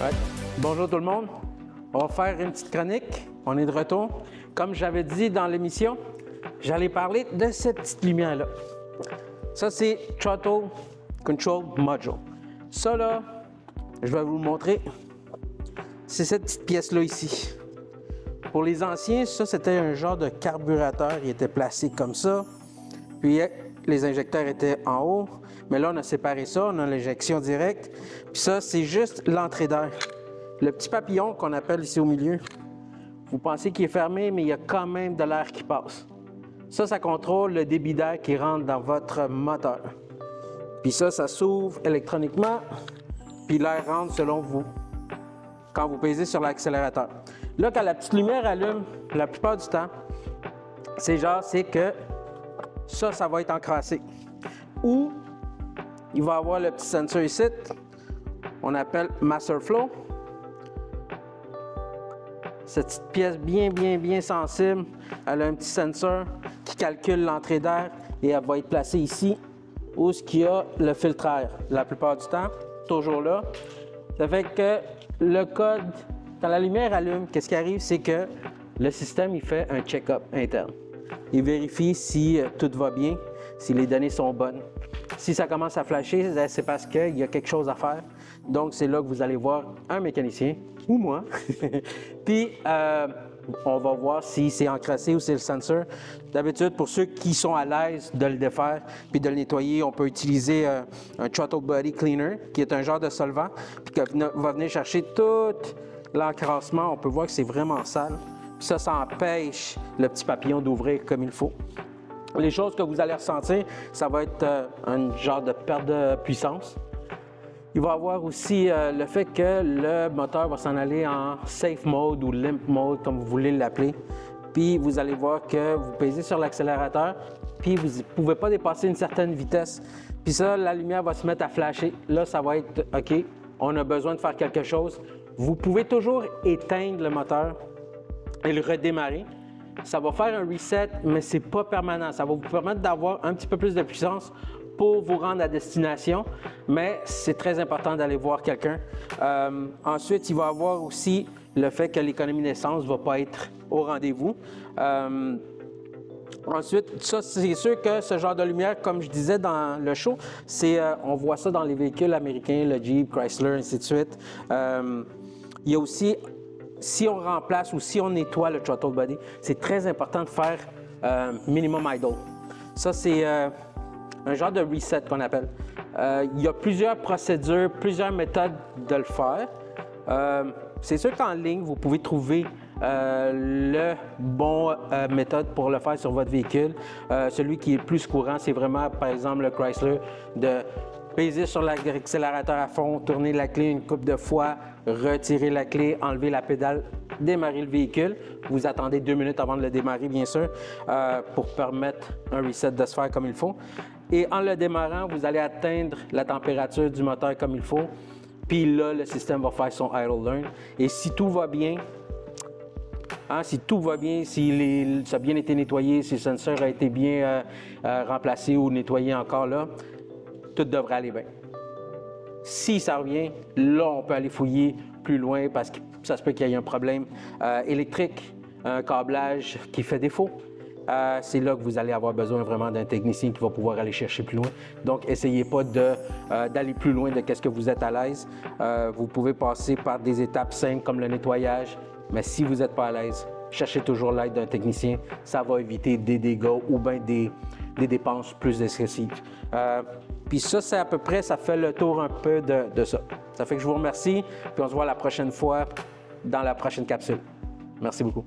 Ouais. Bonjour tout le monde. On va faire une petite chronique. On est de retour. Comme j'avais dit dans l'émission, j'allais parler de cette petite lumière-là. Ça, c'est Throttle Control Module. Ça, là, je vais vous le montrer. C'est cette petite pièce-là ici. Pour les anciens, ça, c'était un genre de carburateur. Il était placé comme ça. Puis, les injecteurs étaient en haut. Mais là, on a séparé ça. On a l'injection directe. Puis ça, c'est juste l'entrée d'air. Le petit papillon qu'on appelle ici au milieu, vous pensez qu'il est fermé, mais il y a quand même de l'air qui passe. Ça contrôle le débit d'air qui rentre dans votre moteur. Puis ça s'ouvre électroniquement. Puis l'air rentre selon vous, quand vous pesez sur l'accélérateur. Là, quand la petite lumière allume, la plupart du temps, c'est que ça va être encrassé. Ou il va avoir le petit sensor ici, on appelle Master Flow. Cette petite pièce bien sensible, elle a un petit sensor qui calcule l'entrée d'air et elle va être placée ici où il y a le filtre air. La plupart du temps, toujours là. Ça fait que le code, quand la lumière allume, qu'est-ce qui arrive, c'est que le système il fait un check-up interne. Il vérifie si tout va bien, si les données sont bonnes. Si ça commence à flasher, c'est parce qu'il y a quelque chose à faire. Donc, c'est là que vous allez voir un mécanicien, ou moi. Puis, on va voir si c'est encrassé ou c'est le sensor. D'habitude, pour ceux qui sont à l'aise de le défaire puis de le nettoyer, on peut utiliser un Throttle Body Cleaner, qui est un genre de solvant, puis qui va venir chercher tout l'encrassement. On peut voir que c'est vraiment sale. Puis ça empêche le petit papillon d'ouvrir comme il faut. Les choses que vous allez ressentir, ça va être un genre de perte de puissance. Il va y avoir aussi le fait que le moteur va s'en aller en safe mode ou limp mode, comme vous voulez l'appeler. Puis vous allez voir que vous pesez sur l'accélérateur, puis vous ne pouvez pas dépasser une certaine vitesse. Puis ça, la lumière va se mettre à flasher. Là, ça va être OK, on a besoin de faire quelque chose. Vous pouvez toujours éteindre le moteur et le redémarrer. Ça va faire un reset, mais ce n'est pas permanent. Ça va vous permettre d'avoir un petit peu plus de puissance pour vous rendre à destination, mais c'est très important d'aller voir quelqu'un. Ensuite, il va y avoir aussi le fait que l'économie d'essence ne va pas être au rendez-vous. Ensuite, ça, c'est sûr que ce genre de lumière, comme je disais dans le show, on voit ça dans les véhicules américains, le Jeep, Chrysler, ainsi de suite. Il y a aussi, si on remplace ou si on nettoie le throttle body, c'est très important de faire minimum idle. Ça, c'est un genre de reset qu'on appelle. Il y a plusieurs procédures, plusieurs méthodes de le faire. C'est sûr qu'en ligne, vous pouvez trouver le bon méthode pour le faire sur votre véhicule. Celui qui est le plus courant, c'est vraiment, par exemple, le Chrysler, de peser sur l'accélérateur à fond, tourner la clé une couple de fois, retirer la clé, enlever la pédale, démarrer le véhicule. Vous attendez 2 minutes avant de le démarrer, bien sûr, pour permettre un reset de se faire comme il faut. Et en le démarrant, vous allez atteindre la température du moteur comme il faut. Puis là, le système va faire son idle learn. Et si tout va bien, si ça a bien été nettoyé, si le sensor a été bien remplacé ou nettoyé encore là, tout devrait aller bien. Si ça revient, là, on peut aller fouiller plus loin parce que ça se peut qu'il y ait un problème électrique, un câblage qui fait défaut. C'est là que vous allez avoir besoin vraiment d'un technicien qui va pouvoir aller chercher plus loin. Donc, essayez pas d'aller plus loin de ce que vous êtes à l'aise. Vous pouvez passer par des étapes simples comme le nettoyage, mais si vous n'êtes pas à l'aise, cherchez toujours l'aide d'un technicien. Ça va éviter des dégâts ou bien des dépenses plus excessives. Puis ça, c'est à peu près, ça fait le tour un peu de ça. Ça fait que je vous remercie, puis on se voit la prochaine fois dans la prochaine capsule. Merci beaucoup.